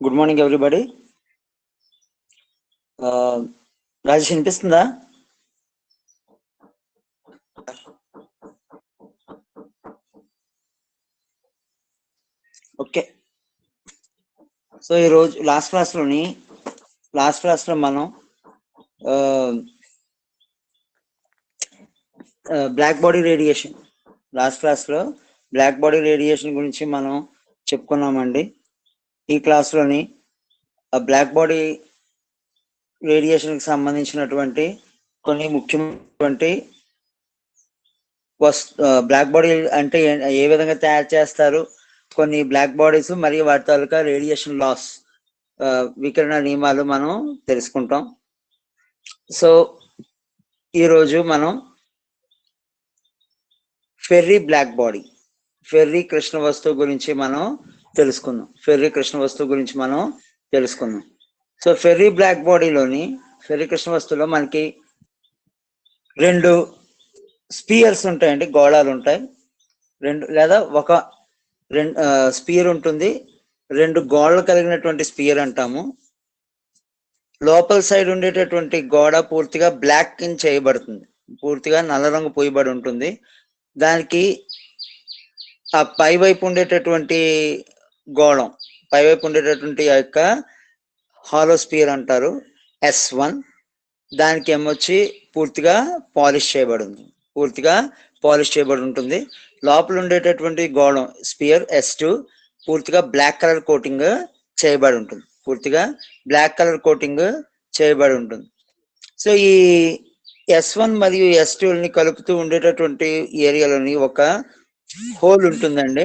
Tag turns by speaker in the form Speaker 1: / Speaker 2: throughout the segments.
Speaker 1: Good morning everybody. Rajesh వినిపిస్తుందా? Okay. So ఈరోజు last క్లాస్లో మనం బ్లాక్ బాడీ రేడియేషన్ గురించి మనం చెప్పుకున్నామండి. ఈ క్లాస్లోని బ్లాక్ బాడీ రేడియేషన్కి సంబంధించినటువంటి కొన్ని ముఖ్యమైనటువంటి బ్లాక్ బాడీ అంటే ఏ విధంగా తయారు చేస్తారు, కొన్ని బ్లాక్ బాడీస్ మరియు వాటి తాలూకా రేడియేషన్ లాస్, వికిరణ నియమాలు మనం తెలుసుకుంటాం. సో ఈరోజు మనం ఫెర్రీ కృష్ణ వస్తువు గురించి మనం తెలుసుకుందాం. సో ఫెర్రీ కృష్ణ వస్తువులో మనకి రెండు స్పియర్స్ ఉంటాయండి, గోళాలు ఉంటాయి. రెండు స్పియర్ ఉంటుంది, రెండు గోడలు కలిగినటువంటి స్పియర్ అంటాము. లోపల సైడ్ ఉండేటటువంటి గోడ పూర్తిగా బ్లాక్ ఇన్ చేయబడుతుంది, పూర్తిగా నల్ల రంగు పూయబడి ఉంటుంది. దానికి ఆ పైవైపు ఉండేటటువంటి గోళం, పైవైపు ఉండేటటువంటి ఆ యొక్క హాలో స్పియర్ అంటారు S1. దానికి ఏమొచ్చి పూర్తిగా పాలిష్ చేయబడి ఉంటుంది. లోపల ఉండేటటువంటి గోళం స్పియర్ S2 పూర్తిగా బ్లాక్ కలర్ కోటింగ్ చేయబడి ఉంటుంది. సో ఈ S1 మరియు S2ని కలుపుతూ ఉండేటటువంటి ఏరియాలోని ఒక హోల్ ఉంటుందండి,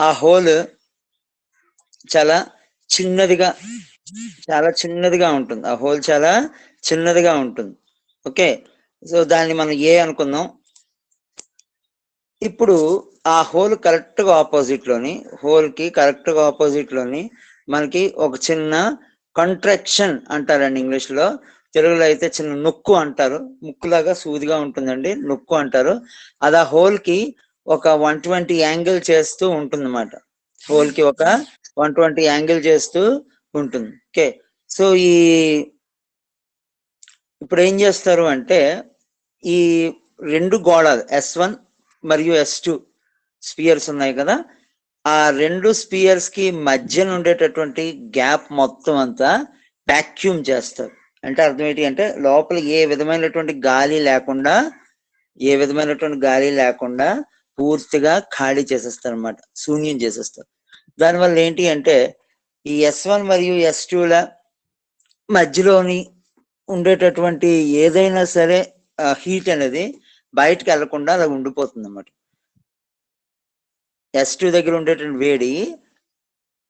Speaker 1: ఆ హోల్ చాలా చిన్నదిగా ఉంటుంది. ఓకే, సో దాన్ని మనం ఏ అనుకుందాం. ఇప్పుడు ఆ హోల్ కరెక్ట్ గా ఆపోజిట్ లోని మనకి ఒక చిన్న కంట్రాక్షన్ అంటారండి ఇంగ్లీష్ లో. తెలుగులో అయితే చిన్న నొక్కు అంటారు, ముక్కులాగా సూదిగా ఉంటుందండి, నొక్కు అంటారు. అది ఆ హోల్ కి ఒక 120 యాంగిల్ చేస్తూ ఉంటుంది అన్నమాట. ఓకే, సో ఇప్పుడు ఏం చేస్తారు అంటే, ఈ రెండు గోళాలు S1 మరియు S2 స్పియర్స్ ఉన్నాయి కదా, ఆ రెండు స్పియర్స్ కి మధ్యన ఉండేటటువంటి గ్యాప్ మొత్తం అంతా వాక్యూమ్ చేస్తారు. అంటే అర్థం ఏంటి అంటే, లోపల ఏ విధమైనటువంటి గాలి లేకుండా పూర్తిగా ఖాళీ చేసేస్తారు అన్నమాట, శూన్యం చేసేస్తారు. దానివల్ల ఏంటి అంటే, ఈ S1 మరియు S2ల మధ్యలోని ఉండేటటువంటి ఏదైనా సరే హీట్ అనేది బయటకు వెళ్లకుండా అలా ఉండిపోతుంది అన్నమాట. S2 దగ్గర ఉండేటువంటి వేడి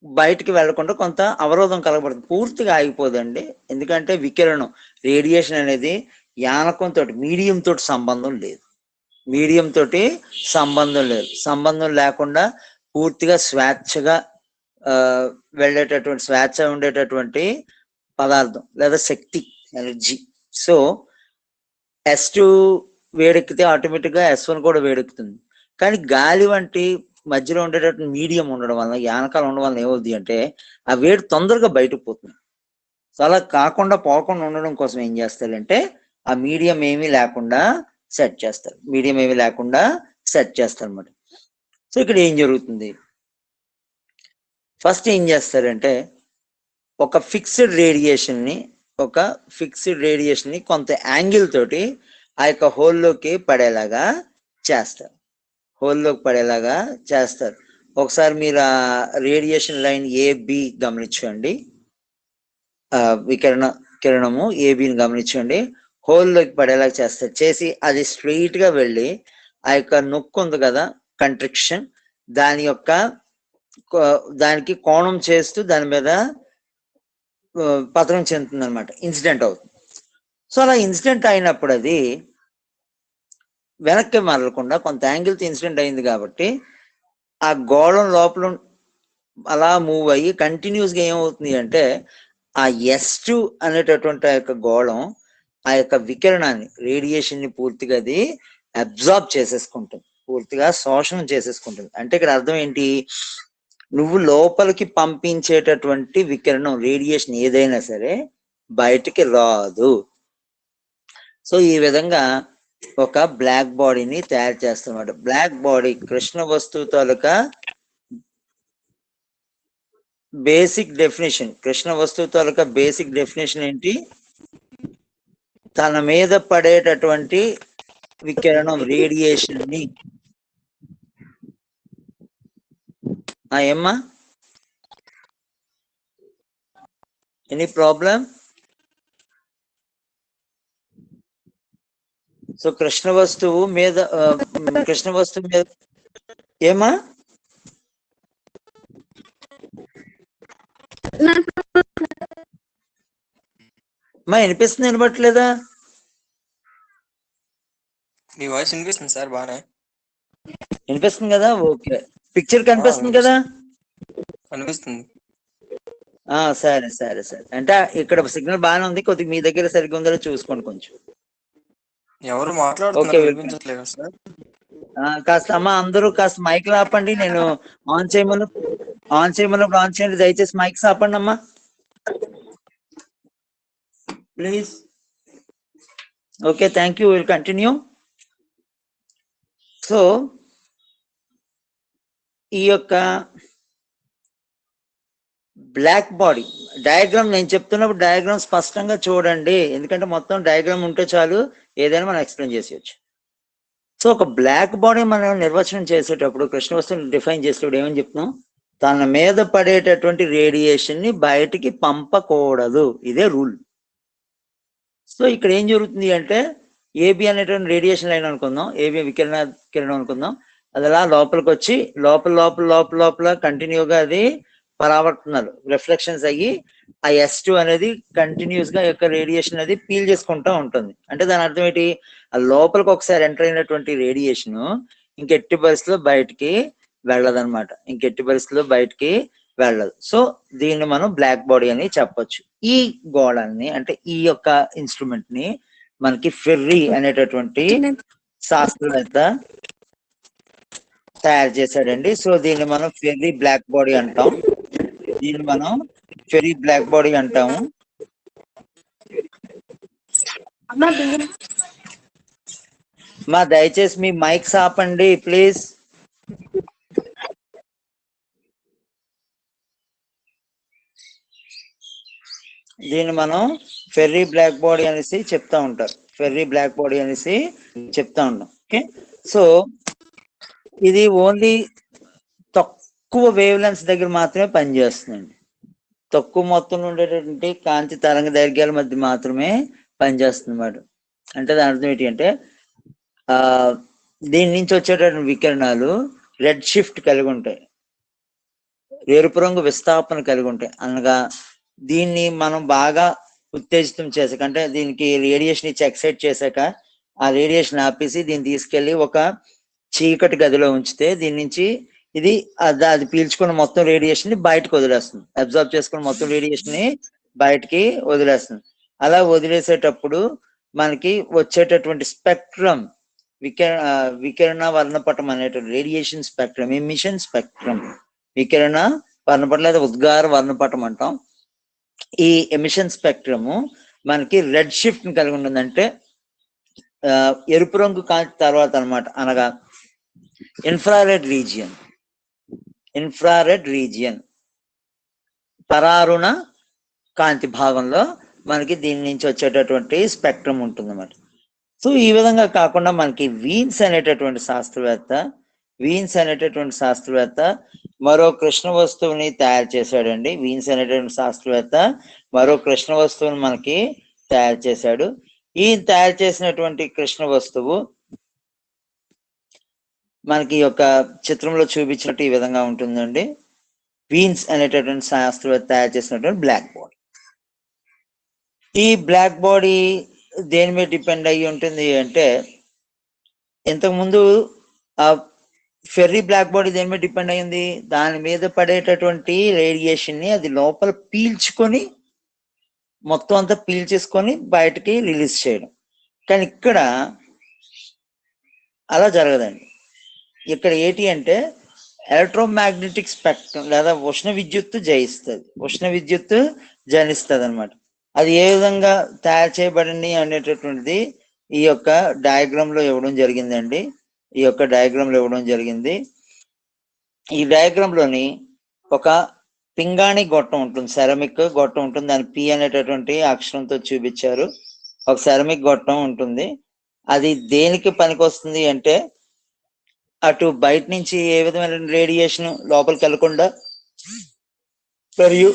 Speaker 1: బయటికి వెళ్లకుండా కొంత అవరోధం కలగబడుతుంది, పూర్తిగా ఆగిపోదండి. ఎందుకంటే రేడియేషన్ అనేది యానకంతో, మీడియం తోటి సంబంధం లేకుండా పూర్తిగా స్వేచ్ఛగా స్వేచ్ఛ ఉండేటటువంటి పదార్థం లేదా శక్తి, ఎనర్జీ. సో S2 వేడెక్కితే ఆటోమేటిక్ గా S1 కూడా వేడెక్కుతుంది. కానీ గాలి వంటి మధ్యలో ఉండేటటువంటి మీడియం ఉండడం వల్ల, యానకాలు ఉండడం వల్ల ఏమవుతుంది అంటే, ఆ వేడి తొందరగా బయటకు పోతుంది. సో అలా పోకుండా ఉండడం కోసం ఏం చేస్తారంటే, ఆ మీడియం ఏమీ లేకుండా సెట్ చేస్తారు అన్నమాట. సో ఇక్కడ ఏం జరుగుతుంది, ఫస్ట్ ఏం చేస్తారంటే, ఒక ఫిక్స్డ్ రేడియేషన్ ని కొంత యాంగిల్ తోటి ఆ యొక్క హోల్లోకి పడేలాగా చేస్తారు. ఒకసారి మీరు ఆ రేడియేషన్ లైన్ AB గమనించండి, కిరణము ABని గమనించండి. హోల్లోకి పడేలాగా చేసి అది స్ట్రెయిట్ గా వెళ్ళి ఆ యొక్క నొక్కు ఉంది కదా, కంట్రిక్షన్, దానికి కోణం చేస్తూ దాని మీద పతనం చెందుతుంది అనమాట, ఇన్సిడెంట్ అవుతుంది. సో అలా ఇన్సిడెంట్ అయినప్పుడు అది వెనక్కి మరలకుండా కొంత యాంగిల్తో ఇన్సిడెంట్ అయింది కాబట్టి, ఆ గోళం లోపల అలా మూవ్ అయ్యి కంటిన్యూస్ గా ఏమవుతుంది అంటే, ఆ S2 అనేటటువంటి ఆ యొక్క గోళం ఆ యొక్క వికిరణాన్ని, రేడియేషన్ ని పూర్తిగా అది అబ్జార్బ్ చేసేసుకుంటుంది, పూర్తిగా శోషణం చేసేసుకుంటుంది. అంటే ఇక్కడ అర్థం ఏంటి, నువ్వు లోపలికి పంపించేటటువంటి వికిరణం రేడియేషన్ ఏదైనా సరే బయటికి రాదు. సో ఈ విధంగా ఒక బ్లాక్ బాడీని తయారు చేస్తామన్నమాట. బ్లాక్ బాడీ కృష్ణ వస్తువు తాలూకా బేసిక్ డెఫినేషన్. కృష్ణ వస్తువు తాలూకా బేసిక్ డెఫినేషన్ ఏంటి? తన మీద పడేటటువంటి వికిరణం రేడియేషన్ ని ఏమ్మా ఎనీ ప్రాబ్లం? సో కృష్ణ వస్తువు మీద ఏమా మా వినిపిస్తుంది వినపట్లేదా?
Speaker 2: మీ వాయిస్ వినిపిస్తుంది సార్, బానే
Speaker 1: వినిపిస్తుంది కదా? ఓకే, పిక్చర్ కనిపిస్తుంది కదా?
Speaker 2: కనిపిస్తుంది.
Speaker 1: సరే సరే సరే. అంటే ఇక్కడ సిగ్నల్ బాగానే ఉంది, కొద్దిగా మీ దగ్గర సరిగ్గా ఉందో చూసుకోండి కొంచెం.
Speaker 2: ఎవరు మాట్లాడుతున్నారు వినిపించట్లేదు సార్.
Speaker 1: కాస్త అమ్మ అందరూ కాస్త మైక్ ఆపండి. నేను ఆన్ చేయమన్నప్పుడు ఆన్ చేయండి. దయచేసి మైక్స్ ఆపండి అమ్మా please. Okay, thank you. Will continue. So ఈ యొక్క బ్లాక్ బాడీ డయాగ్రామ్ నేను చెప్తున్నప్పుడు డయాగ్రామ్ స్పష్టంగా చూడండి, ఎందుకంటే మొత్తం డయాగ్రామ్ ఉంటే చాలు ఏదైనా మనం ఎక్స్ప్లెయిన్ చేసేయచ్చు. సో ఒక బ్లాక్ బాడీ మనం నిర్వచనం చేసేటప్పుడు కృష్ణ వస్తువుని డిఫైన్ చేసేటప్పుడు ఏమని చెప్తున్నాం? తన మీద పడేటటువంటి రేడియేషన్ ని బయటికి పంపకూడదు, ఇదే రూల్. సో ఇక్కడ ఏం జరుగుతుంది అంటే ఏబి అనేటువంటి రేడియేషన్ లైన్ అనుకుందాం, ఏబి కిరణం అనుకుందాం. అది అలా లోపలికి వచ్చి లోపల లోపల లోపల లోపల కంటిన్యూగా అది పరావర్తనాలు రిఫ్లెక్షన్స్ అయ్యి ఆ S2 అనేది కంటిన్యూస్ గా యొక్క రేడియేషన్ అనేది పీల్ చేసుకుంటూ ఉంటుంది. అంటే దాని అర్థం ఏంటి? ఆ లోపలికి ఒకసారి ఎంటర్ అయినటువంటి రేడియేషన్ ఇంకెట్టి పరిస్థితుల్లో బయటికి వెళ్ళదన్నమాట, ఇంకెట్టి పరిస్థితుల్లో బయటికి వెళ్ళదు. సో దీన్ని మనం బ్లాక్ బాడీ అని చెప్పొచ్చు. ఈ గోళాన్ని అంటే ఈ యొక్క ఇన్స్ట్రుమెంట్ ని మనకి ఫెర్రీ అనేటటువంటి శాస్త్రవేత్త తయారు చేశాడండి. సో దీన్ని మనం ఫెర్రీ బ్లాక్ బాడీ అంటాం. దీన్ని మనం ఫెర్రీ బ్లాక్ బాడీ అంటాము. మా దయచేసి మీ మైక్స్ ఆపండి ప్లీజ్. దీన్ని మనం ఫెర్రీ బ్లాక్ బాడీ అనేసి చెప్తా ఉంటారు, ఫెర్రీ బ్లాక్ బాడీ అనేసి చెప్తా ఉంటాం. ఓకే, సో ఇది ఓన్లీ తక్కువ వేవ్ లెన్స్ దగ్గర మాత్రమే పనిచేస్తుందండి. తక్కువ మొత్తంలో ఉండేటటువంటి కాంతి తరంగ దైర్ఘ్యాల మధ్య మాత్రమే పనిచేస్తుంది అన్నమాట. అంటే దాని అర్థం ఏంటి అంటే దీని నుంచి వచ్చేటటువంటి వికిరణాలు రెడ్ షిఫ్ట్ కలిగి ఉంటాయి, ఎరుపు రంగు విస్థాపన కలిగి ఉంటాయి. అనగా దీన్ని మనం బాగా ఉత్తేజితం చేసాక, అంటే దీనికి రేడియేషన్ ఇచ్చి ఎక్సైట్ చేశాక ఆ రేడియేషన్ ఆపేసి దీన్ని తీసుకెళ్లి ఒక చీకటి గదిలో ఉంచితే దీని నుంచి ఇది అది పీల్చుకున్న మొత్తం రేడియేషన్ ని బయటకు వదిలేస్తుంది, అబ్జర్వ్ చేసుకున్న మొత్తం రేడియేషన్ ని బయటికి వదిలేస్తుంది. అలా వదిలేసేటప్పుడు మనకి వచ్చేటటువంటి స్పెక్ట్రమ్ వికిరణ వర్ణపటం అనేటువంటి రేడియేషన్ స్పెక్ట్రమ్, ఎమిషన్ స్పెక్ట్రమ్, వికిరణ వర్ణపటం లేదా ఉద్గార వర్ణపటం అంటాం. ఈ ఎమిషన్ స్పెక్ట్రము మనకి రెడ్ షిఫ్ట్ ని కలిగి ఉంటుంది. అంటే ఎరుపు రంగు కాంతి తర్వాత అనమాట, అనగా ఇన్ఫ్రారెడ్ రీజియన్ పరారుణ కాంతి భాగంలో మనకి దీని నుంచి వచ్చేటటువంటి స్పెక్ట్రమ్ ఉంటుంది అన్నమాట. సో ఈ విధంగా కాకుండా మనకి వీన్స్ అనేటటువంటి శాస్త్రవేత్త మరో కృష్ణ వస్తువుని తయారు చేశాడండి. వీన్స్ అనేటటువంటి శాస్త్రవేత్త మరో కృష్ణ వస్తువుని మనకి తయారు చేశాడు. ఈ తయారు చేసినటువంటి కృష్ణ వస్తువు మనకి యొక్క చిత్రంలో చూపించినట్టు ఈ విధంగా ఉంటుందండి. వీన్స్ అనేటటువంటి శాస్త్రవేత్త తయారు చేసినటువంటి బ్లాక్ బాడీ. ఈ బ్లాక్ బాడీ దేని మీద డిపెండ్ అయ్యి ఉంటుంది అంటే, ఇంతకుముందు ఆ ఫెర్రీ బ్లాక్ బాడీ దేని మీద డిపెండ్ అయ్యింది? దాని మీద పడేటటువంటి రేడియేషన్ ని అది లోపల పీల్చుకొని మొత్తం అంతా పీల్చేసుకొని బయటకి రిలీజ్ చేయడం. కానీ ఇక్కడ అలా జరగదండి. ఇక్కడ ఏంటి అంటే ఎలక్ట్రోమాగ్నెటిక్ స్పెక్ట్రమ్ లేదా ఉష్ణ విద్యుత్తు జనిస్తుంది అనమాట. అది ఏ విధంగా తయారు చేయబడింది అనేటటువంటిది ఈ యొక్క డయాగ్రామ్ లో ఇవ్వడం జరిగిందండి. ఈ డయాగ్రామ్ లోని ఒక పింగాణి గొట్టం ఉంటుంది, సెరమిక్ గొట్టం ఉంటుంది. దాని పి అనేటటువంటి అక్షరంతో చూపించారు. ఒక సెరమిక్ గొట్టం ఉంటుంది. అది దేనికి పనికొస్తుంది అంటే, అటు బయట నుంచి ఏ విధమైన రేడియేషన్ లోపలికి వెళ్ళకుండా, మరియు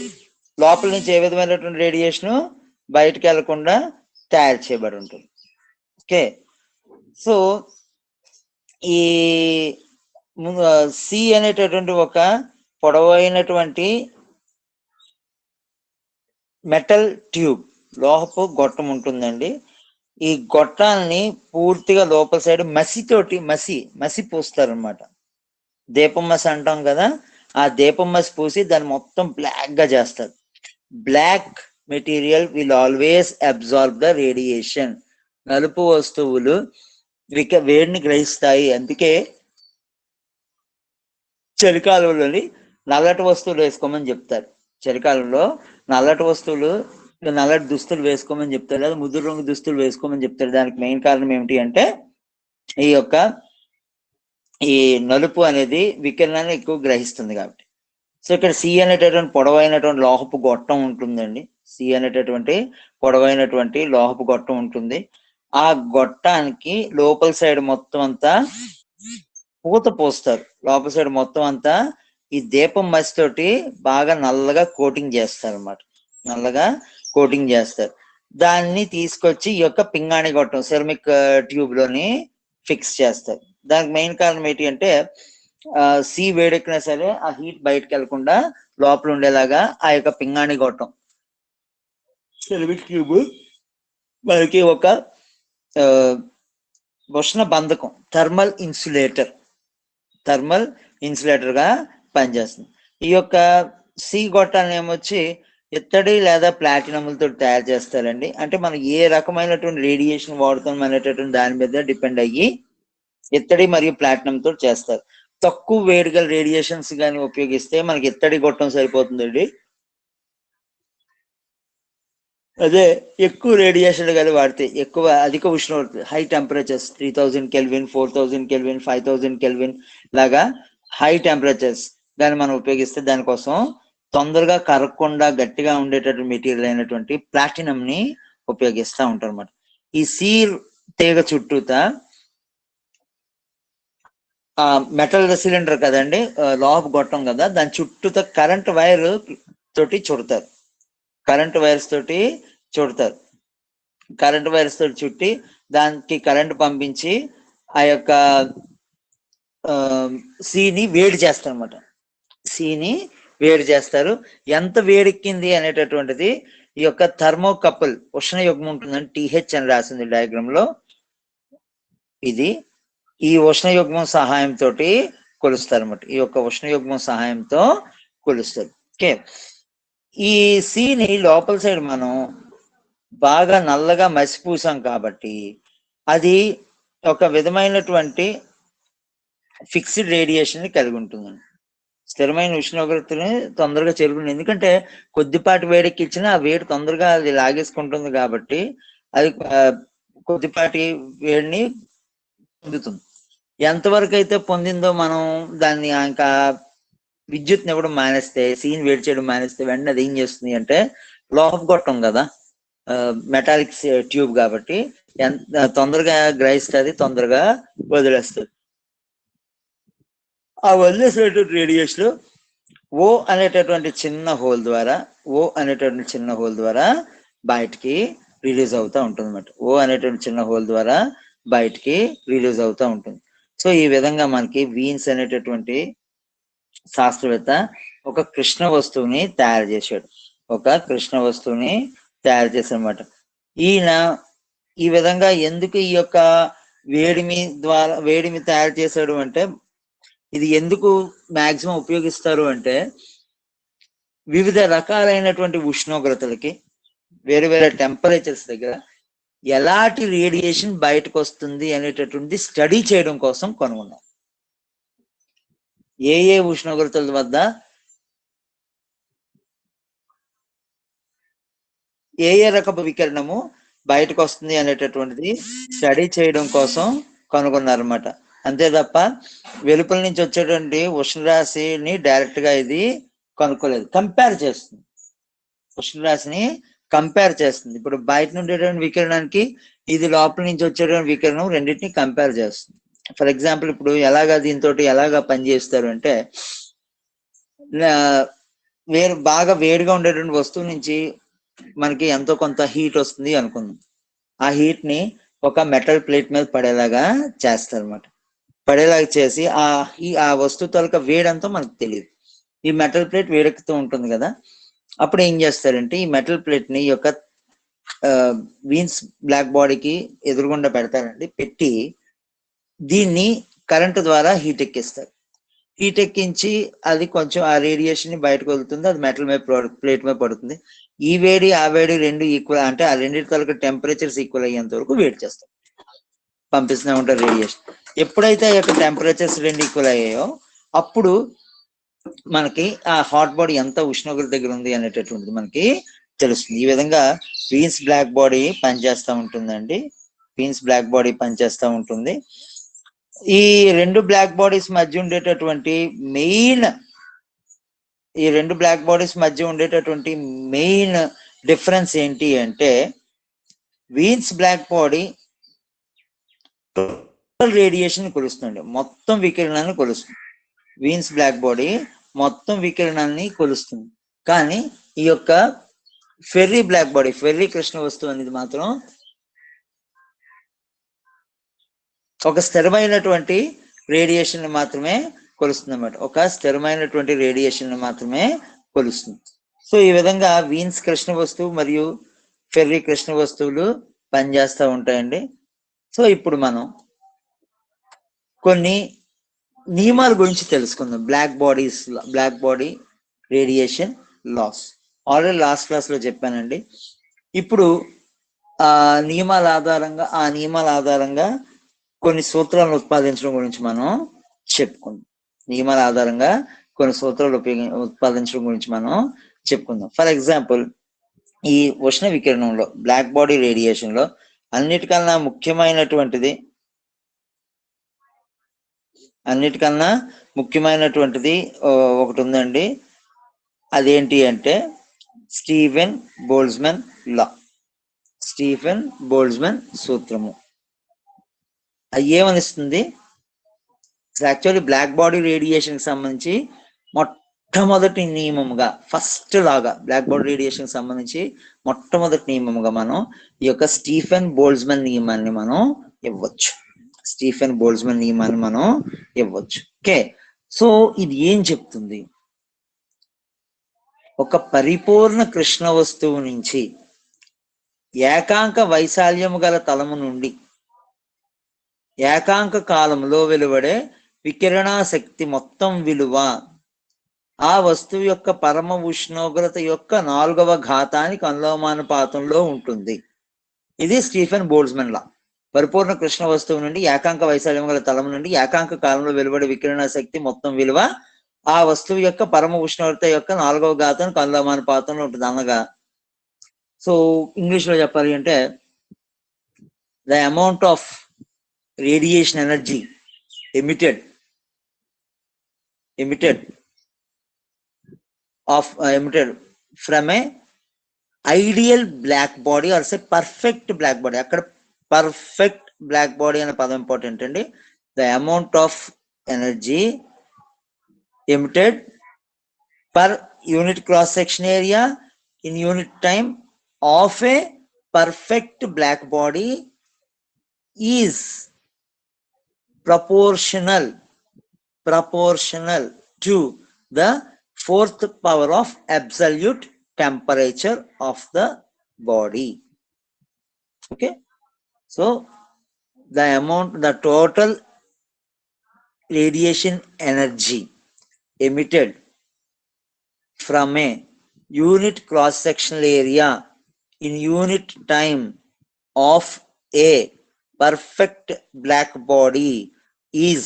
Speaker 1: లోపల నుంచి ఏ విధమైనటువంటి రేడియేషన్ బయటకు వెళ్లకుండా తయారు చేయబడి ఉంటుంది. ఓకే, సో ఈ సి అనేటటువంటి ఒక పొడవైనటువంటి మెటల్ ట్యూబ్, లోహపు గొట్టం ఉంటుందండి. ఈ గొట్టాలని పూర్తిగా లోపల సైడ్ మసి పూస్తారు అనమాట. దీపం మసి అంటాం కదా, ఆ దీపం మసి పూసి దాన్ని మొత్తం బ్లాక్ గా చేస్తారు. Black material will always absorb the radiation. నలుపు వస్తువులు వేడిని గ్రహిస్తాయి. అందుకే చలికాలంలోని నల్లటి వస్తువులు వేసుకోమని చెప్తారు. చలికాలంలో నల్లటి దుస్తులు వేసుకోమని చెప్తారు, లేదా ముదురు రంగు దుస్తులు వేసుకోమని చెప్తారు. దానికి మెయిన్ కారణం ఏమిటి అంటే, ఈ నలుపు అనేది వికిరణాన్ని ఎక్కువ గ్రహిస్తుంది కాబట్టి. సో ఇక్కడ సి అనేటటువంటి పొడవైనటువంటి లోహపు గొట్టం ఉంటుందండి. లోహపు గొట్టం ఉంటుంది. ఆ గొట్టానికి లోపల సైడ్ మొత్తం అంతా పూత పోస్తారు. లోపల సైడ్ మొత్తం అంతా ఈ దీపం మసి తోటి బాగా నల్లగా కోటింగ్ చేస్తారు. దాన్ని తీసుకొచ్చి ఈ యొక్క పింగాణి గొట్టం సెరమిక్ ట్యూబ్ లోని ఫిక్స్ చేస్తారు. దానికి మెయిన్ కారణం ఏంటి అంటే, సి వేడెక్కినా సరే ఆ హీట్ బయటకు వెళ్లకుండా లోపల ఉండేలాగా ఆ యొక్క పింగాణి గొట్టం సెరమిక్ ట్యూబ్ మనకి ఒక ఉష్ణ బంధకం, థర్మల్ ఇన్సులేటర్ గా పనిచేస్తుంది. ఈ యొక్క సి గొట్టాన్ని ఏమొచ్చి ఇత్తడి లేదా ప్లాటినంలతో తయారు చేస్తారండి. అంటే మనం ఏ రకమైనటువంటి రేడియేషన్ వాడుతాం అనేటటువంటి దాని మీద డిపెండ్ అయ్యి ఇత్తడి మరియు ప్లాటినం తో చేస్తారు. తక్కువ వేడిగల రేడియేషన్స్ కానీ ఉపయోగిస్తే మనకి ఇత్తడి గొట్టం సరిపోతుందండి. అదే ఎక్కువ రేడియేషన్ కానీ వాడితే, అధిక ఉష్ణోగ్రత, high temperatures 3000 kelvin, 4000 kelvin, 5000 kelvin లాగా హై టెంపరేచర్స్ కానీ మనం ఉపయోగిస్తే, దానికోసం తొందరగా కరగకుండా గట్టిగా ఉండేటటువంటి మెటీరియల్ అయినటువంటి ప్లాటినం ని ఉపయోగిస్తూ ఉంటారు అన్నమాట. ఈ సి తీగ చుట్టూత మెటల్ సిలిండర్ కదండి, లోహపు గొట్టం కదా, దాని చుట్టూత కరెంట్ వైర్ తోటి చుడతారు. కరెంట్ వైర్స్ తోటి చుట్టి దానికి కరెంట్ పంపించి ఆ యొక్క సిని వేడి చేస్తారు అనమాట. ఎంత వేడెక్కింది అనేటటువంటిది ఈ యొక్క థర్మోకపుల్ ఉష్ణయుగ్మం ఉంటుందని టీహెచ్ అని రాసింది డయాగ్రామ్ లో. ఇది ఈ ఉష్ణయుగ్మం సహాయంతో కొలుస్తారు అనమాట. ఈ యొక్క ఉష్ణయుగ్మం సహాయంతో కొలుస్తారు. ఓకే, ఈ సిని లోపల సైడ్ మనం బాగా నల్లగా మసిపూసాం కాబట్టి అది ఒక విధమైనటువంటి ఫిక్స్డ్ రేడియేషన్ ని కలిగి ఉంటుందండి. స్థిరమైన ఉష్ణోగ్రతని తొందరగా చేరుకుంటుంది. ఎందుకంటే కొద్దిపాటి వేడికి ఇచ్చినా ఆ వేడి తొందరగా అది లాగేసుకుంటుంది కాబట్టి అది కొద్దిపాటి వేడిని పొందుతుంది. ఎంతవరకు అయితే పొందిందో మనం దాన్ని ఇంకా విద్యుత్ని ఇవ్వడం మానేస్తే, సీన్ వేడి చేయడం మానేస్తే వెంటనే అది ఏం చేస్తుంది అంటే, లోహపు గొట్టం కదా, మెటాలిక్ ట్యూబ్ కాబట్టి తొందరగా గ్రహిస్తుంది, తొందరగా వదిలేస్తుంది. ఆ వదిలేసినటువంటి రేడియేషన్ ఓ అనేటటువంటి చిన్న హోల్ ద్వారా బయటికి రిలీజ్ అవుతూ ఉంటుంది అన్నమాట. సో ఈ విధంగా మనకి వీన్స్ అనేటటువంటి శాస్త్రవేత్త ఒక కృష్ణ వస్తువుని తయారు చేశాడనమాట. ఈయన ఈ విధంగా ఎందుకు ఈ యొక్క వేడిమి తయారు చేశాడు అంటే, ఇది ఎందుకు మాక్సిమం ఉపయోగిస్తారు అంటే, వివిధ రకాలైనటువంటి ఉష్ణోగ్రతలకి, వేరే వేరే టెంపరేచర్స్ దగ్గర ఎలాంటి రేడియేషన్ బయటకు వస్తుంది అనేటటువంటి స్టడీ చేయడం కోసం కనుగొన్నారు. ఏ ఉష్ణోగ్రతల వద్ద ఏ రకపు వికిరణము బయటకు వస్తుంది అనేటటువంటిది స్టడీ చేయడం కోసం కనుగొన్నారన్నమాట. అంతే తప్ప వెలుపల నుంచి వచ్చేటువంటి ఉష్ణరాశిని డైరెక్ట్ గా ఇది కనుక్కోలేదు. కంపేర్ చేస్తుంది, ఉష్ణరాశిని కంపేర్ చేస్తుంది. ఇప్పుడు బయట నుండి వికిరణానికి ఇది లోపల నుంచి వచ్చేటువంటి వికిరణం రెండింటిని కంపేర్ చేస్తుంది. ఫర్ ఎగ్జాంపుల్ ఇప్పుడు ఎలాగా దీంతో ఎలాగా పనిచేస్తారు అంటే, బాగా వేడిగా ఉండేటువంటి వస్తువు నుంచి మనకి ఎంతో కొంత హీట్ వస్తుంది అనుకుందాం. ఆ హీట్ ని ఒక మెటల్ ప్లేట్ మీద పడేలాగా చేస్తారు అనమాట. పడేలాగా చేసి ఆ వస్తువు తాలూకా వేడంతా మనకు తెలియదు. ఈ మెటల్ ప్లేట్ వేడెక్కుతూ ఉంటుంది కదా, అప్పుడు ఏం చేస్తారంటే ఈ మెటల్ ప్లేట్ ని యొక్క వీన్స్ బ్లాక్ బాడీకి ఎదురుగుండా పెడతారండి. పెట్టి దీన్ని కరెంటు ద్వారా హీట్ ఎక్కిస్తారు. హీట్ ఎక్కించి అది కొంచెం ఆ రేడియేషన్ ని బయటకు వదులుతుంది. అది మెటల్ మీద ప్లేట్ మీద పడుతుంది. ఈ వేడి ఆ వేడి రెండు ఈక్వల్, అంటే ఆ రెండింటి తాలూకా టెంపరేచర్స్ ఈక్వల్ అయ్యేంత వరకు వేడి చేస్తాం, పంపిస్తూనే ఉంటారు రేడియేషన్. ఎప్పుడైతే ఆ యొక్క టెంపరేచర్స్ రెండు ఈక్వల్ అయ్యాయో అప్పుడు మనకి ఆ హాట్ బాడీ ఎంత ఉష్ణోగ్రత దగ్గర ఉంది అనేటటువంటిది మనకి తెలుస్తుంది. ఈ విధంగా వీన్స్ బ్లాక్ బాడీ పనిచేస్తూ ఉంటుందండి. వీన్స్ బ్లాక్ బాడీ పనిచేస్తూ ఉంటుంది. ఈ రెండు బ్లాక్ బాడీస్ మధ్య ఉండేటటువంటి మెయిన్ డిఫరెన్స్ ఏంటి అంటే, Wien's black body total radiation కొలుస్తుంది, మొత్తం వికిరణాన్ని కొలుస్తుంది. వీన్స్ బ్లాక్ బాడీ మొత్తం వికిరణాన్ని కొలుస్తుంది. కానీ ఈ యొక్క ఫెర్రీ బ్లాక్ బాడీ, ఫెర్రీ కృష్ణ వస్తువు అనేది మాత్రం ఒక స్థిరమైనటువంటి రేడియేషన్ మాత్రమే కొలుస్తుంది అన్నమాట. ఒక స్థిరమైనటువంటి రేడియేషన్ మాత్రమే కొలుస్తుంది. సో ఈ విధంగా వీన్స్ కృష్ణ వస్తువు మరియు ఫెర్రీ కృష్ణ వస్తువులు పనిచేస్తూ ఉంటాయండి. సో ఇప్పుడు మనం కొన్ని నియమాల గురించి తెలుసుకుందాం. Black body radiation laws already last class లో చెప్పానండి. ఇప్పుడు ఆ నియమాల ఆధారంగా కొన్ని సూత్రాలను ఉత్పాదించడం గురించి మనం చెప్పుకుందాం. నియమాల ఆధారంగా కొన్ని సూత్రాలు ఉత్పాదించడం గురించి మనం చెప్పుకుందాం. ఫర్ ఎగ్జాంపుల్, ఈ ఉష్ణ వికిరణంలో, బ్లాక్ బాడీ రేడియేషన్ లో అన్నిటికన్నా ముఖ్యమైనటువంటిది ఒకటి ఉందండి. అదేంటి అంటే Stephen Boltzmann law, Stephen Boltzmann సూత్రము. అది ఏమనిస్తుంది? యాక్చువల్లీ బ్లాక్ బాడీ రేడియేషన్ కి సంబంధించి మొట్టమొదటి నియమముగా, ఫస్ట్ లాగా బ్లాక్ బాడీ రేడియేషన్ కి సంబంధించి మొట్టమొదటి నియమముగా మనం ఈ యొక్క స్టీఫెన్ బోల్ట్జ్మాన్ నియమాన్ని మనం ఇవ్వచ్చు. ఓకే, సో ఇది ఏం చెప్తుంది? ఒక పరిపూర్ణ కృష్ణ వస్తువు నుంచి ఏకాంక వైశాల్యము గల తలము నుండి ఏకాంక కాలంలో వెలువడే వికిరణ శక్తి మొత్తం విలువ ఆ వస్తువు యొక్క పరమ ఉష్ణోగ్రత యొక్క 4వ ఘాతానికి అనులోమానుపాతంలో ఉంటుంది. ఇది స్టీఫెన్ బోల్ట్జ్మాన్ లా. పరిపూర్ణ కృష్ణ వస్తువు నుండి ఏకాంక వైశాల్యం గల తలము నుండి ఏకాంక కాలంలో వెలువడే వికిరణ శక్తి మొత్తం విలువ ఆ వస్తువు యొక్క పరమ ఉష్ణోగ్రత యొక్క 4వ ఘాతానికి అనులోమానుపాతంలో ఉంటుంది. అనగా, సో ఇంగ్లీష్ లో చెప్పాలి అంటే, the amount of radiation energy emitted from a ideal black body or say perfect black body. అక్కడ perfect black body అనే పదం ఇంపార్టెంట్ అండి. the amount of energy emitted per unit cross section area in unit time of a perfect black body is proportional to the 4th power of absolute temperature of the body. Okay, so the total radiation energy emitted from a unit cross sectional area in unit time of a perfect black body is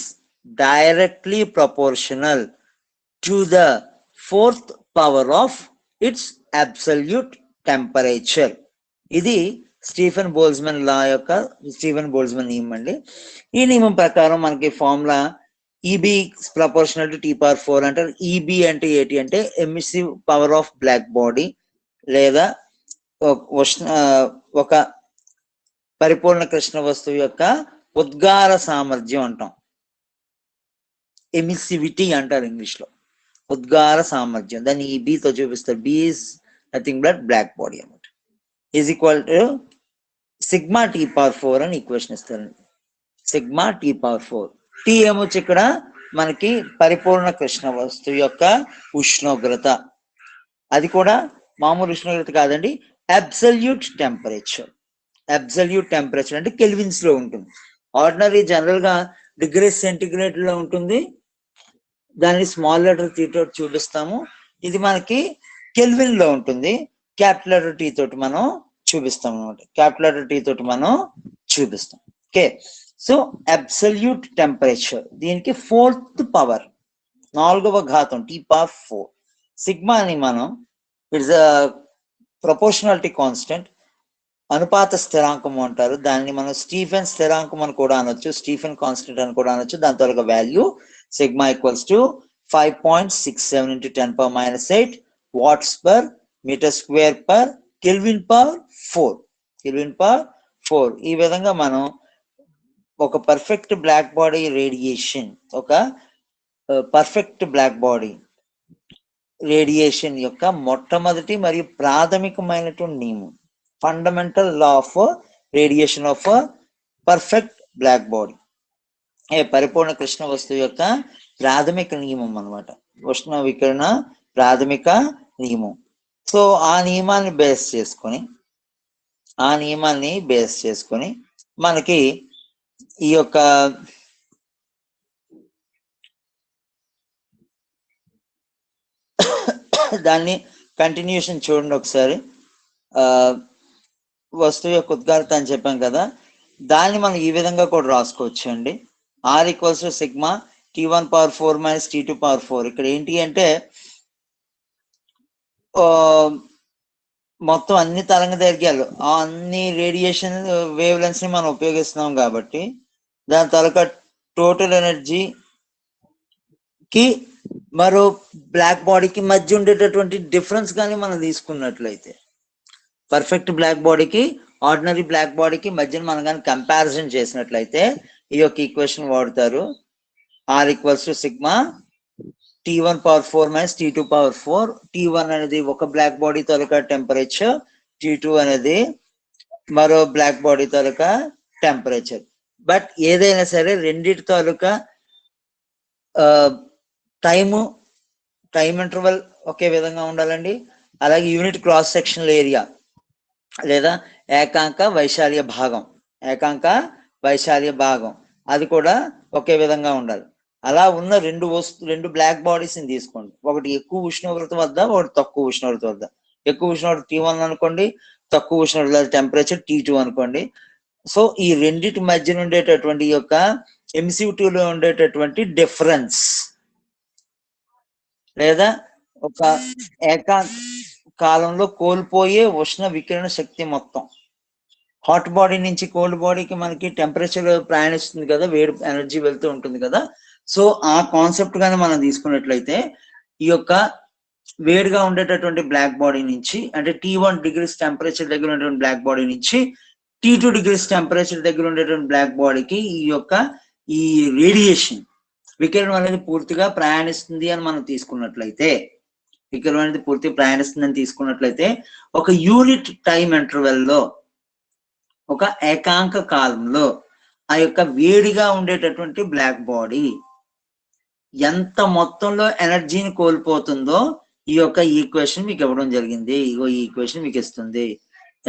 Speaker 1: directly proportional to the fourth power of its absolute temperature. ఇది Stefan Boltzmann law యొక్క Stefan Boltzmann నియమం అండి. ఈ నియమం ప్రకారం మనకి formula E b proportional to T power 4 అంటారు. E b అంటే ఏంటి అంటే emissive power of black body లేదా ఒక పరిపూర్ణ కృష్ణ వస్తువు యొక్క ఉద్గార సామర్థ్యం అంటాం. ఎమిసివిటీ అంటారు ఇంగ్లీష్ లో. ఉద్గార సామర్థ్యం దాన్ని ఈబితో చూపిస్తారు. B is nothing but black body అనమాట. Is equal to sigma T power 4 అని ఈక్వేషన్ ఇస్తారండి. Sigma T power 4. టీ ఏమొచ్చి ఇక్కడ మనకి పరిపూర్ణ కృష్ణ వస్తువు యొక్క ఉష్ణోగ్రత. అది కూడా మామూలు ఉష్ణోగ్రత కాదండి, అబ్సల్యూట్ టెంపరేచర్. అబ్సల్యూట్ టెంపరేచర్ అంటే కెల్విన్స్ లో ఉంటుంది. ఆర్డినరీ జనరల్ గా డిగ్రీ సెంటిగ్రేడ్ లో ఉంటుంది. దాన్ని స్మాల్ లెటర్ టీ తోటి చూపిస్తాము. ఇది మనకి కెల్విన్ లో ఉంటుంది. క్యాపిటల్ లెటర్ టీ తోటి మనం చూపిస్తాం అనమాట. క్యాపిటల్ లెటర్ టీ తోటి మనం చూపిస్తాం. ఓకే, సో అబ్సల్యూట్ టెంపరేచర్ దీనికి 4th పవర్, 4వ ఘాతం టీ పవర్ 4. సిగ్మా అని మనం ఇట్స్ ప్రపోర్షనాలిటీ కాన్స్టెంట్, అనుపాత స్థిరాంకం అంటారు. దాన్ని మనం స్టీఫెన్ స్థిరాంకం అని కూడా అనొచ్చు, స్టీఫెన్ కాన్స్టెంట్ అని కూడా అనొచ్చు. దాని తాలూకా value sigma equals to 5.67 into 10⁻⁸ watts per metre square per kelvin power 4. Kelvin power 4. ఈ విధంగా మనం ఒక పర్ఫెక్ట్ బ్లాక్ బాడీ రేడియేషన్, ఒక పర్ఫెక్ట్ బ్లాక్ బాడీ రేడియేషన్ యొక్క మొట్టమొదటి మరియు ప్రాథమికమైనటువంటి నియమం, fundamental law of radiation of perfect black body, పరిపూర్ణ కృష్ణ వస్తువు యొక్క ప్రాథమిక నియమం అనమాట. ఉష్ణ వికిరణ ప్రాథమిక నియమం. సో ఆ నియమాన్ని బేస్ చేసుకొని మనకి ఈ యొక్క దాన్ని కంటిన్యూషన్ చూడండి ఒకసారి. వస్తువు యొక్క ఉద్గారత అని చెప్పాం కదా, దాన్ని మనం ఈ విధంగా కూడా రాసుకోవచ్చు అండి. R equals to sigma T1 power 4 minus T2 power 4. ఇక్కడ ఏంటి అంటే మొత్తం అన్ని తరంగ దైర్ఘ్యాలు, అన్ని రేడియేషన్ వేవ్ లెన్స్ ని మనం ఉపయోగిస్తున్నాం కాబట్టి దాని తాలూకా టోటల్ ఎనర్జీకి మరో బ్లాక్ బాడీకి మధ్య ఉండేటటువంటి డిఫరెన్స్ కానీ మనం తీసుకున్నట్లయితే, పర్ఫెక్ట్ బ్లాక్ బాడీకి ఆర్డినరీ బ్లాక్ బాడీకి మధ్యన మనం కానీ కంపారిజన్ చేసినట్లయితే ఈ యొక్క ఈక్వేషన్ వాడతారు. R equals to sigma T1 power 4 minus T2 power 4. T1 అనేది ఒక బ్లాక్ బాడీ తాలూకా టెంపరేచర్, T2 అనేది మరో బ్లాక్ బాడీ తాలూకా టెంపరేచర్. బట్ ఏదైనా సరే రెండిటి తాలూకా టైం ఇంటర్వల్ ఒకే విధంగా ఉండాలండి. అలాగే యూనిట్ క్రాస్ సెక్షనల్ ఏరియా లేదా ఏకాంక వైశాల్య భాగం అది కూడా ఒకే విధంగా ఉండాలి. అలా ఉన్న రెండు బ్లాక్ బాడీస్ ని తీసుకోండి. ఒకటి ఎక్కువ ఉష్ణోగ్రత వద్ద, ఒకటి తక్కువ ఉష్ణోగ్రత వద్ద. ఎక్కువ ఉష్ణోగ్రత T1 అనుకోండి, తక్కువ ఉష్ణోగ్రత టెంపరేచర్ T2 అనుకోండి. సో ఈ రెండిటి మధ్య ఉండేటటువంటి యొక్క ఎమిసివిటీలో ఉండేటటువంటి డిఫరెన్స్ లేదా ఒక కాలంలో కోల్పోయే ఉష్ణ వికిరణ శక్తి మొత్తం, హాట్ బాడీ నుంచి కోల్డ్ బాడీకి మనకి టెంపరేచర్ ప్రయాణిస్తుంది కదా, వేడి ఎనర్జీ వెళ్తూ ఉంటుంది కదా. సో ఆ కాన్సెప్ట్ గానే మనం తీసుకున్నట్లయితే ఈ యొక్క వేడిగా ఉండేటటువంటి బ్లాక్ బాడీ నుంచి, అంటే T1 డిగ్రీస్ టెంపరేచర్ దగ్గర ఉండేటువంటి బ్లాక్ బాడీ నుంచి T2 డిగ్రీస్ టెంపరేచర్ దగ్గర ఉండేటువంటి బ్లాక్ బాడీకి ఈ రేడియేషన్ వికిరణం అనేది పూర్తిగా ప్రయాణిస్తుంది అని మనం తీసుకున్నట్లయితే, ఒక యూనిట్ టైం ఇంటర్వెల్ లో, ఒక ఏకాంక కాలంలో ఆ యొక్క వేడిగా ఉండేటటువంటి బ్లాక్ బాడీ ఎంత మొత్తంలో ఎనర్జీని కోల్పోతుందో ఈ యొక్క ఈక్వేషన్ మీకు ఇవ్వడం జరిగింది. ఇగో ఈ ఈక్వేషన్ మీకు ఇస్తుంది.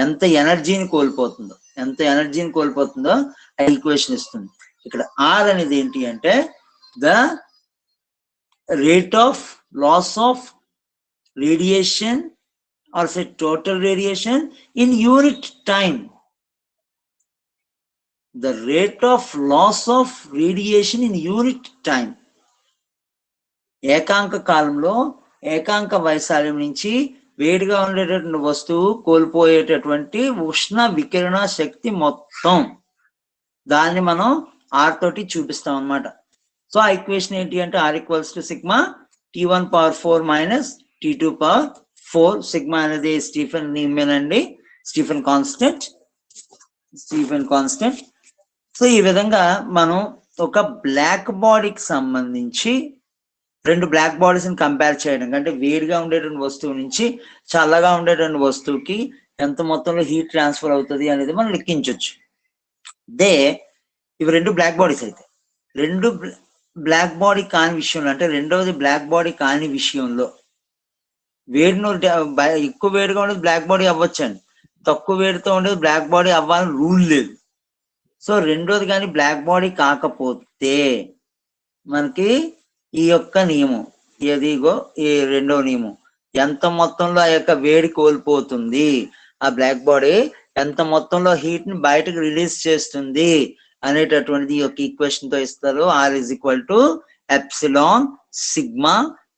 Speaker 1: ఎంత ఎనర్జీని కోల్పోతుందో ఆ ఈక్వేషన్ ఇస్తుంది. ఇక్కడ R అనేది ఏంటి అంటే the rate of loss of radiation or say total radiation in unit time. the rate of loss of radiation in unit time. ఏకాంక కాలంలో ఏకాంక వైశాల్యం నుంచి వేడిగా ఉండేటటువంటి వస్తువు కోల్పోయేటటువంటి ఉష్ణ వికిరణ శక్తి మొత్తం దాన్ని మనం ఆర్ తోటి చూపిస్తాం అన్నమాట. సో ఆ ఈక్వేషన్ ఏంటి అంటే R equals to sigma T1 power 4 minus T2 power 4. Sigma అనేది స్టీఫెన్ నీమెన్ అండి, స్టీఫెన్ కాన్స్టెంట్. సో ఈ విధంగా మనం ఒక బ్లాక్ బాడీకి సంబంధించి రెండు బ్లాక్ బాడీస్ ని కంపేర్ చేయడం, అంటే వేడిగా ఉండేటువంటి వస్తువు నుంచి చల్లగా ఉండేటువంటి వస్తువుకి ఎంత మొత్తంలో హీట్ ట్రాన్స్ఫర్ అవుతుంది అనేది మనం లెక్కించవచ్చు. ఇవి రెండు బ్లాక్ బాడీస్ అయితే, రెండు బ్లాక్ బాడీ కాని విషయంలో, అంటే రెండవది బ్లాక్ బాడీ కాని విషయంలో వేడిని ఎక్కువ వేడిగా ఉండేది బ్లాక్ బాడీ అవ్వచ్చండి, తక్కువ వేడితో ఉండేది బ్లాక్ బాడీ అవ్వాలని రూల్ లేదు. సో రెండోది కానీ బ్లాక్ బాడీ కాకపోతే మనకి ఈ యొక్క నియమం ఏదిగో ఈ రెండో నియమం, ఎంత మొత్తంలో ఆ యొక్క వేడి కోల్పోతుంది, ఆ బ్లాక్ బాడీ ఎంత మొత్తంలో హీట్ ని బయటకు రిలీజ్ చేస్తుంది అనేటటువంటిది ఈ యొక్క ఈక్వేషన్ తో ఇస్తారు. R is equal to epsilon sigma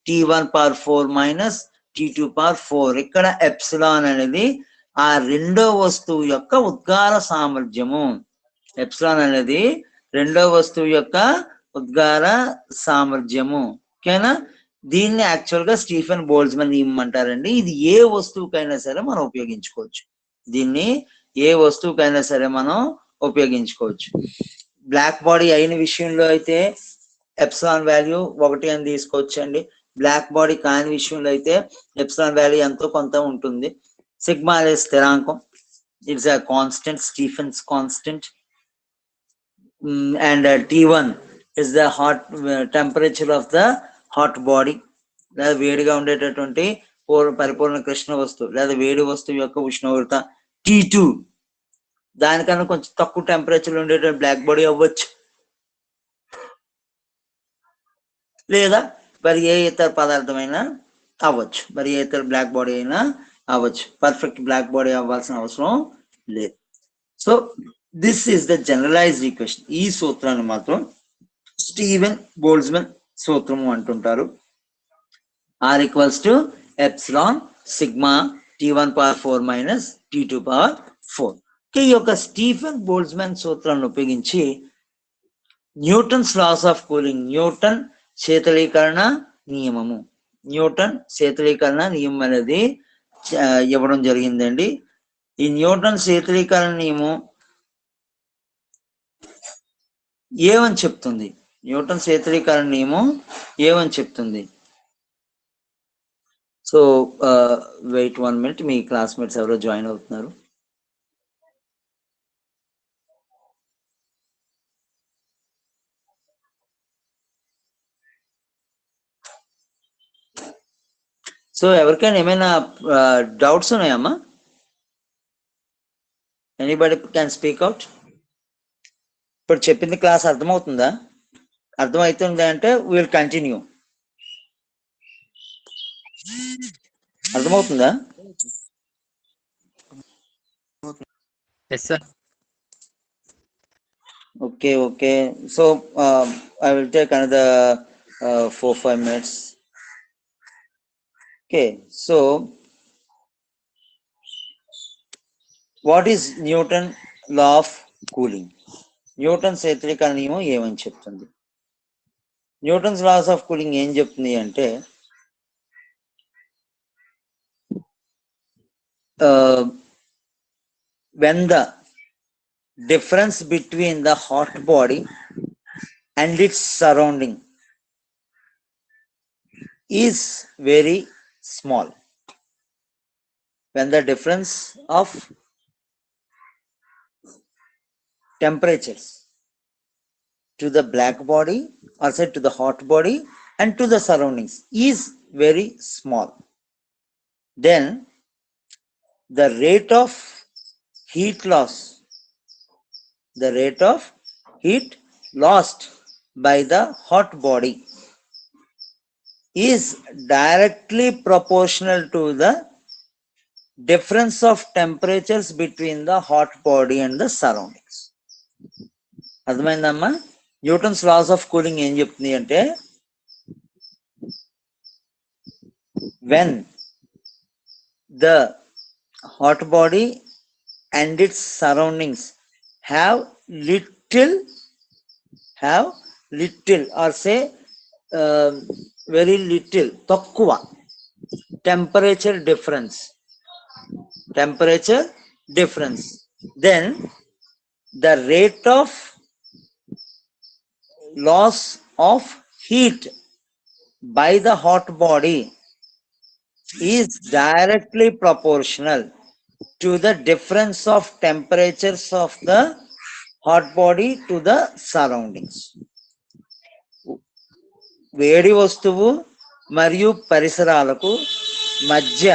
Speaker 1: T1 power 4 minus T2 power 4. ఇక్కడ ఎప్సిలాన్ అనేది ఆ రెండో వస్తువు యొక్క ఉద్గార సామర్థ్యము. ఎప్సిలాన్ అనేది రెండో వస్తువు యొక్క ఉద్గార సామర్థ్యము. ఓకేనా? దీన్ని యాక్చువల్ గా స్టీఫెన్ బోల్ట్జ్మన్ నియమం అంటారండి. ఇది ఏ వస్తువుకైనా సరే మనం ఉపయోగించుకోవచ్చు. దీన్ని ఏ వస్తువుకైనా సరే మనం ఉపయోగించుకోవచ్చు. బ్లాక్ బాడీ అయిన విషయంలో అయితే ఎప్సిలాన్ వాల్యూ 1 అని తీసుకోవచ్చు అండి. బ్లాక్ బాడీ కాని విషయంలో అయితే ఎప్సిలాన్ వాల్యూ ఎంతో కొంత ఉంటుంది. సిగ్మా అనేది స్థిరాంకం, it's a constant, Stephens constant. And T1 is the hot temperature of the hot body. లేదా వేడిగా ఉండేటటువంటి పరిపూర్ణ కృష్ణ వస్తువు లేదా వేడి వస్తువు యొక్క ఉష్ణోగ్రత. T2 దానికన్నా కొంచెం తక్కువ టెంపరేచర్ ఉండేటువంటి బ్లాక్ బాడీ అవ్వచ్చు, లేదా మరి ఏ ఇతర పదార్థమైనా అవ్వచ్చు, మరి ఏ ఇతర బ్లాక్ బాడీ అయినా అవ్వచ్చు. పర్ఫెక్ట్ బ్లాక్ బాడీ అవ్వాల్సిన అవసరం లేదు. So this is the generalised equation. ఈ సూత్రాన్ని మాత్రం స్టీవెన్ బోల్ట్జ్మన్ సూత్రము అంటుంటారు. R equals to epsilon sigma T1 power 4 minus T2 power 4. ఈ యొక్క స్టీఫెన్ బోల్ట్జ్మన్ సూత్రాన్ని ఉపయోగించి Newton's laws of cooling, Newton శీతలీకరణ నియమము, న్యూటన్ శీతలీకరణ నియమం అనేది ఇవ్వడం జరిగిందండి. ఈ న్యూటన్ శీతలీకరణ నియమం ఏమని చెప్తుంది? న్యూటన్ శీతలీకరణ నియమం ఏమని చెప్తుంది? సో వెయిట్ 1 minute, మీ క్లాస్మేట్స్ ఎవరో జాయిన్ అవుతున్నారు. సో ఎవరికైనా ఏమైనా డౌట్స్ ఉన్నాయమ్మా? Anybody can speak out. ఇప్పుడు చెప్పింది క్లాస్ అర్థమవుతుందా? అర్థమవుతుంది అంటే విల్ కంటిన్యూ. అర్థమవుతుందా? Okay. So I will take another 4-5 minutes. Okay, so what is Newton law of cooling? Newton శీతలీకరణ నియమం ఏమని చెప్తుంది? న్యూటన్స్ లాస్ ఆఫ్ కూలింగ్ ఏం చెప్తుంది అంటే when the difference between the hot body and its surrounding is very small, when the difference of temperatures to the black body or say to the hot body and to the surroundings is very small, then the rate of heat lost by the hot body is directly proportional to the difference of temperatures between the hot body and the surroundings. అర్థమైందమ్మా? Newton's laws of cooling ఏం చెప్తుంది అంటే, when the hot body and its surroundings have little or say very little తక్కువ temperature difference, then the rate of loss of heat by the hot body is directly proportional to the difference of temperatures of the hot body to the surroundings. వేడి వస్తువు మరియు పరిసరాలకు మధ్య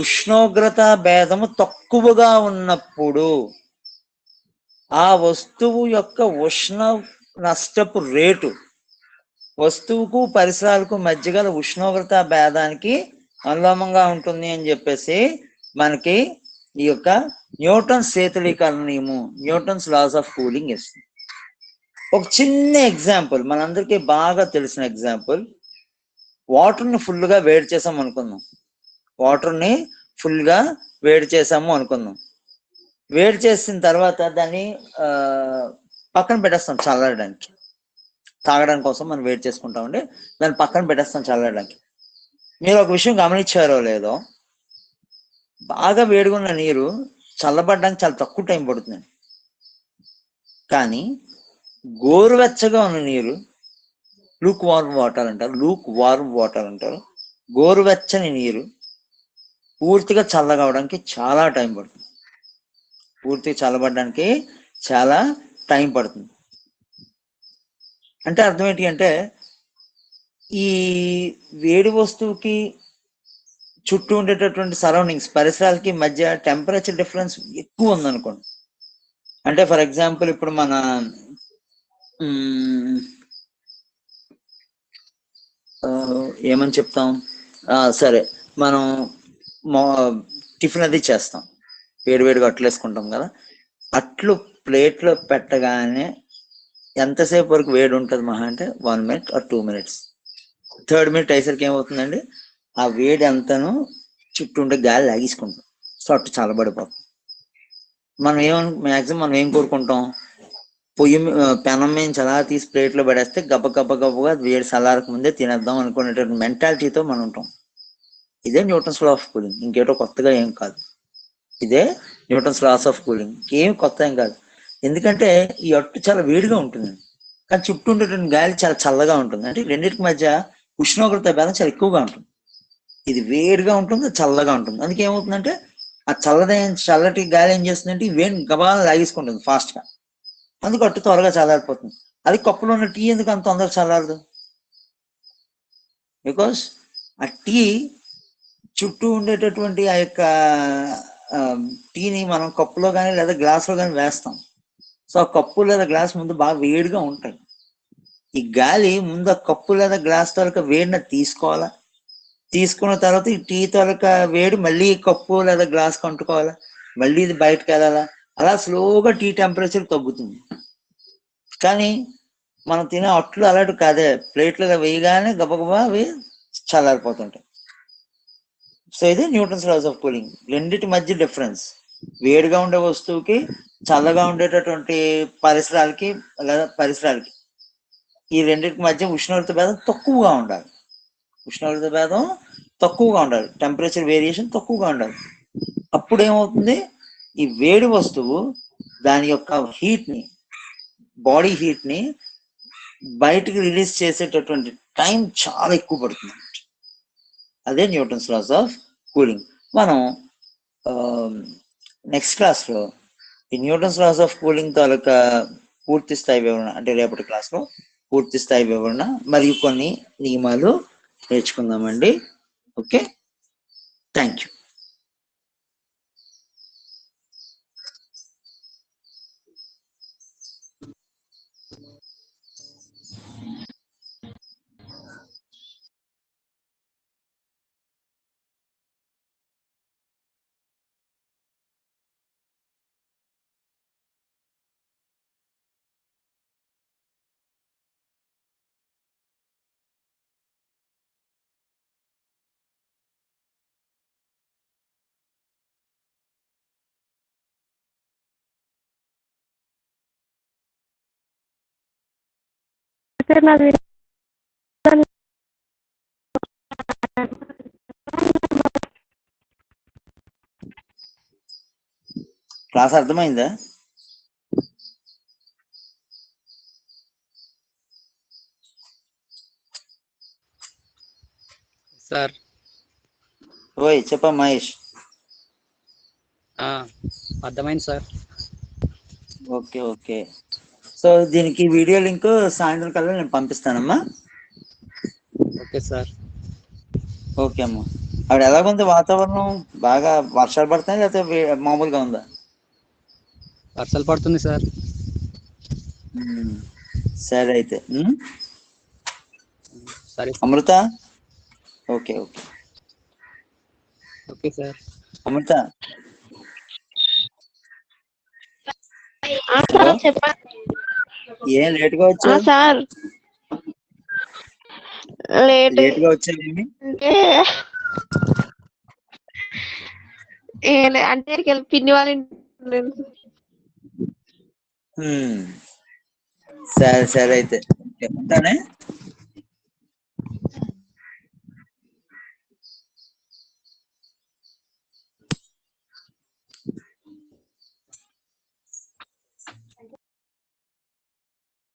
Speaker 1: ఉష్ణోగ్రత భేదము తక్కువగా ఉన్నప్పుడు ఆ వస్తువు యొక్క ఉష్ణ నష్టపు రేటు వస్తువుకు పరిసరాలకు మధ్య గల ఉష్ణోగ్రత భేదానికి అనులోమంగా ఉంటుంది అని చెప్పేసి మనకి ఈ యొక్క న్యూటన్స్ శీతలీకరణ నియమం, న్యూటన్స్ లాస్ ఆఫ్ కూలింగ్ ఇస్తుంది. ఒక చిన్న ఎగ్జాంపుల్, మనందరికీ బాగా తెలిసిన ఎగ్జాంపుల్, వాటర్ని ఫుల్గా వేడి చేసాము అనుకుందాం. వేడి చేసిన తర్వాత దాన్ని పక్కన పెట్టేస్తాం చల్లడానికి. తాగడానికి కోసం మనం వేడి చేసుకుంటామండి, దాన్ని పక్కన పెట్టేస్తాం చల్లడానికి. మీరు ఒక విషయం గమనించారో లేదో, బాగా వేడిగా ఉన్న నీరు చల్లబడడానికి చాలా తక్కువ టైం పడుతుందండి. కానీ గోరువెచ్చగా ఉన్న నీరు, లూక్ వార్మ్ వాటర్ అంటారు, గోరువెచ్చని నీరు పూర్తిగా చల్లగా అవడానికి చాలా టైం పడుతుంది. పూర్తిగా చల్లబడడానికి చాలా టైం పడుతుంది. అంటే అర్థం ఏంటి అంటే, ఈ వేడి వస్తువుకి చుట్టూ ఉండేటటువంటి సరౌండింగ్స్, పరిసరాలకి మధ్య టెంపరేచర్ డిఫరెన్స్ ఎక్కువ ఉందనుకోండి. అంటే ఫర్ ఎగ్జాంపుల్ ఇప్పుడు మన ఏమని చెప్తాం, సరే మనం టిఫిన్ అది చేస్తాం, వేడివేడిగా అట్లు వేసుకుంటాం కదా, అట్లు ప్లేట్లో పెట్టగానే ఎంతసేపు వరకు వేడి ఉంటుంది మహా అంటే 1 minute or 2 minutes. 3rd minute అయ్యేసరికి ఏమవుతుందండి, ఆ వేడి అంతను చుట్టూ ఉండే గాలి లాగేసుకుంటాం, సో అట్టు చల్లబడిపోతాం. మనం ఏం కోరుకుంటాం, పెనం మీద చలా తీసి ప్లేట్లో పడేస్తే గబ్బగా వేడి చల్లారక ముందే తినేద్దాం అనుకునేటువంటి మెంటాలిటీతో మనం ఉంటాం. ఇదే న్యూటన్స్ లా ఆఫ్ కూలింగ్, ఇంకేటో కొత్తగా ఏం కాదు. ఇదే న్యూటన్స్ లాస్ ఆఫ్ కూలింగ్, ఏం కొత్త ఏం కాదు. ఎందుకంటే ఈ అట్టు చాలా వేడిగా ఉంటుంది, కానీ చుట్టూ ఉండేటువంటి గాలి చాలా చల్లగా ఉంటుంది. అంటే రెండింటికి మధ్య ఉష్ణోగ్రత భేదం చాలా ఎక్కువగా ఉంటుంది. ఇది వేడిగా ఉంటుంది, చల్లగా ఉంటుంది. అందుకే ఏమవుతుందంటే ఆ చల్లటి గాలి ఏం చేస్తుందంటే ఈ వేడిని గబాలను లాగేసుకుంటుంది ఫాస్ట్ గా, అందుకు అట్టు త్వరగా చల్లారిపోతుంది. అది కప్పులో ఉన్న టీ ఎందుకు అంత తొందరగా చల్లారదు? బికాస్ ఆ టీ చుట్టూ ఉండేటటువంటి ఆ యొక్క టీని మనం కప్పులో కానీ లేదా గ్లాసులో కానీ వేస్తాం. సో ఆ కప్పు లేదా గ్లాస్ ముందు బాగా వేడిగా ఉంటాయి. ఈ గాలి ముందు ఆ కప్పు లేదా గ్లాస్ తాలూకా వేడిని తీసుకోవాలా, తీసుకున్న తర్వాత ఈ టీ తాలూకా వేడి మళ్ళీ కప్పు లేదా గ్లాస్ అంటుకోవాలా, మళ్ళీ ఇది బయటకు వెళ్ళాలా, అలా స్లోగా టీ టెంపరేచర్ తగ్గుతుంది. కానీ మనం తినే అట్లు అలాంటి కాదే, ప్లేట్లో వేయగానే గబగబా అవి చల్లారిపోతుంటాయి. సో ఇది న్యూటన్స్ లాస్ ఆఫ్ కూలింగ్. రెండిటి మధ్య డిఫరెన్స్, వేడిగా ఉండే వస్తువుకి చల్లగా ఉండేటటువంటి పరిసరాలకి ఈ రెండింటికి మధ్య ఉష్ణోగ్రత భేదం తక్కువగా ఉండాలి, టెంపరేచర్ వేరియేషన్ తక్కువగా ఉండాలి. అప్పుడు ఏమవుతుంది, ఈ వేడి వస్తువు దాని యొక్క బాడీ హీట్ ని బయటికి రిలీజ్ చేసేటటువంటి టైం చాలా ఎక్కువ పడుతుంది. అదే న్యూటన్స్ లాస్ ఆఫ్ కూలింగ్. మనం నెక్స్ట్ క్లాస్లో ఈ న్యూటన్స్ లాస్ ఆఫ్ కూలింగ్ తాలూకా పూర్తి స్థాయి వివరణ, అంటే రేపటి క్లాస్లో పూర్తి స్థాయి వివరణ మరియు కొన్ని నియమాలు నేర్చుకుందామండి. Okay, thank you.
Speaker 3: సార్ నాది
Speaker 1: క్లాస్ అర్థమైందా?
Speaker 4: సార్
Speaker 1: ఓయ్ చెప్ప మహేష్.
Speaker 4: అర్థమైంది సార్.
Speaker 1: Okay okay. సో దీనికి వీడియో లింక్ సాయంత్రం కల్లా నేను పంపిస్తానమ్మా.
Speaker 4: Okay sir.
Speaker 1: ఓకే అమ్మా. అక్కడ ఎలాగుంది వాతావరణం? బాగా వర్షాలు పడుతున్నాయి లేకపోతే మామూలుగా ఉందా?
Speaker 4: వర్షాలు పడుతుంది సార్.
Speaker 1: సరే అయితే.
Speaker 4: సరే
Speaker 1: Amrita. Okay okay
Speaker 4: okay sir.
Speaker 1: Amrita
Speaker 3: sir చెప్పండి.
Speaker 1: ఏం లేట్గా వచ్చా?
Speaker 3: సార్
Speaker 1: లేట్గా వచ్చావేమి?
Speaker 3: అంటే పిన్ని వాళ్ళ
Speaker 1: సరే సరే అయితే ఉంటానే.